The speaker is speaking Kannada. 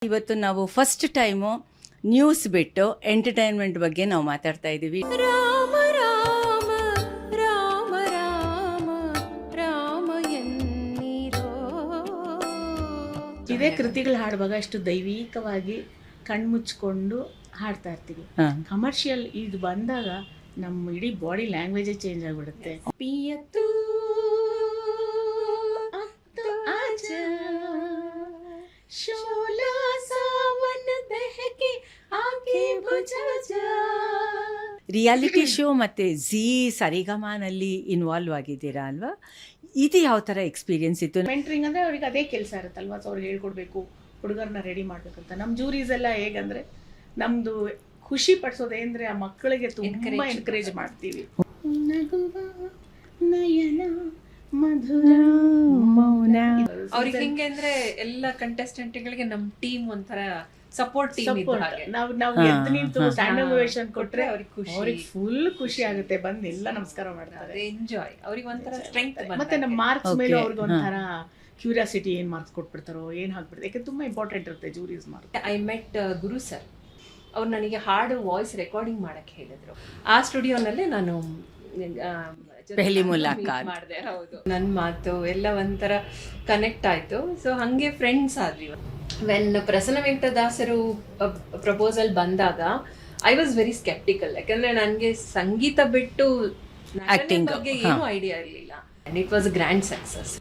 ಇವತ್ತು ನಾವು ಫಸ್ಟ್ ಟೈಮು ನ್ಯೂಸ್ ಬಿಟ್ಟು ಎಂಟರ್ಟೈನ್ಮೆಂಟ್ ಬಗ್ಗೆ ನಾವು ಮಾತಾಡ್ತಾ ಇದ್ದೀವಿ. ರಾಮ ರಾಮ ರಾಮ ರಾಮ ರಾಮ ಎನ್ನಿರೋ. ಇದೇ ಕೃತಿಗಳು ಹಾಡುವಾಗ ಅಷ್ಟು ದೈವಿಕವಾಗಿ ಕಣ್ಮುಚ್ಕೊಂಡು ಹಾಡ್ತಾ ಇರ್ತೀವಿ. ಕಮರ್ಷಿಯಲ್ ಇದು ಬಂದಾಗ ನಮ್ಮ ಇಡೀ ಬಾಡಿ ಲ್ಯಾಂಗ್ವೇಜೇ ಚೇಂಜ್ ಆಗಿಬಿಡುತ್ತೆ. ಪಿಯತ್ತು ಆಜಾ ಶೋಲಾ ಸಾವನ್ ಬೆಹಕೆ ಆಕೆ ಬುಜಾ. ರಿಯಾಲಿಟಿ ಶೋ ಮತ್ತು ಝೀ ಸರಿಗಮನಲ್ಲಿ ಇನ್ವಾಲ್ವ್ ಆಗಿದ್ದೀರಾ ಅಲ್ವಾ? ಇದು ಯಾವ ಥರ ಎಕ್ಸ್ಪೀರಿಯನ್ಸ್ ಇತ್ತು? ಮೆಂಟ್ರಿಂಗ್ ಅಂದರೆ ಅವ್ರಿಗೆ ಅದೇ ಕೆಲಸ ಇರುತ್ತಲ್ವಾ, ಸೊ ಅವ್ರಿಗೆ ಹೇಳ್ಕೊಡ್ಬೇಕು, ಹುಡುಗರನ್ನ ರೆಡಿ ಮಾಡ್ಬೇಕಂತ. ನಮ್ಮ ಜೂರೀಸ್ ಎಲ್ಲ ಹೇಗಂದರೆ ನಮ್ಮದು ಖುಷಿ ಪಡಿಸೋದೇಂದ್ರೆ ಆ ಮಕ್ಕಳಿಗೆ ತುಂಬ ಎನ್ಕರೇಜ್ ಮಾಡ್ತೀವಿ. ನಗುವ ನಯನ ಮಧುರ ಮೌನ. ಅವ್ರಿಗೆ ಹೆಂಗೆ ಅಂದ್ರೆ ಎಲ್ಲ ಕಂಟೆಸ್ಟೆಂಟ್ಗಳಿಗೆ ನಮ್ಮ ಟೀಮ್ ಒಂಥರ ಸಪೋರ್ಟ್ ಟೀಮ್ ಇದ್ದ ಹಾಗೆ. ನಾವು ಎದ್ದು ನಿಂತು ಸ್ಟ್ಯಾಂಡ್ ಓವೇಷನ್ ಕೊಟ್ರೆ ಅವ್ರಿಗೆ ಖುಷಿ, ಅವ್ರಿಗೆ ಫುಲ್ ಖುಷಿ ಆಗುತ್ತೆ. ಬಂದು ಎಲ್ಲ ನಮಸ್ಕಾರ ಮಾಡ್ತಾರೆ. ಎಂಜಾಯ್. ಅವ್ರಿಗೆ ಒಂಥರ ಸ್ಟ್ರೆಂತ್. ಮತ್ತೆ ನಮ್ಮ ಮಾರ್ಕ್ಸ್ ಮೇಲೆ ಅವ್ರಿಗೆ ಒಂಥರ ಕ್ಯೂರಿಯಾಸಿಟಿ, ಏನ್ ಮಾರ್ಕ್ಸ್ ಕೊಟ್ಬಿಡ್ತಾರೋ, ಏನ್ ಹಾಕ್ಬಿಡ್ತಾರೆ, ಯಾಕೆ ತುಂಬಾ ಇಂಪಾರ್ಟೆಂಟ್ ಇರುತ್ತೆ jury's marks. I met Guru sir. ಅವ್ರು ನನಗೆ ಹಾಡು ವಾಯ್ಸ್ ರೆಕಾರ್ಡಿಂಗ್ ಮಾಡಕ್ಕೆ ಹೇಳಿದ್ರು. ಆ ಸ್ಟುಡಿಯೋನಲ್ಲೇ ನಾನು ಪೆಹಲಿ ಮುಲಾಕಾತ್ ಮಾಡಿದೆ. ಹೌದು, ನನ್ನ ಮಾತು ಎಲ್ಲ ಒಂಥರ ಕನೆಕ್ಟ್ ಆಯ್ತು. ಸೊ ಹಂಗೆ ಫ್ರೆಂಡ್ಸ್ ಆದ್ವಿ. ವೆನ್ ಪ್ರಸನ್ನ ವೆಂಕಟದಾಸರು ಪ್ರಪೋಸಲ್ ಬಂದಾಗ ಐ ವಾಸ್ ವೆರಿ ಸ್ಕೆಪ್ಟಿಕಲ್. ಯಾಕಂದ್ರೆ ನನಗೆ ಸಂಗೀತ ಬಿಟ್ಟು ಆಕ್ಟಿಂಗ್ ಬಗ್ಗೆ ಏನೂ ಐಡಿಯಾ ಇರಲಿಲ್ಲ. And it was grand success.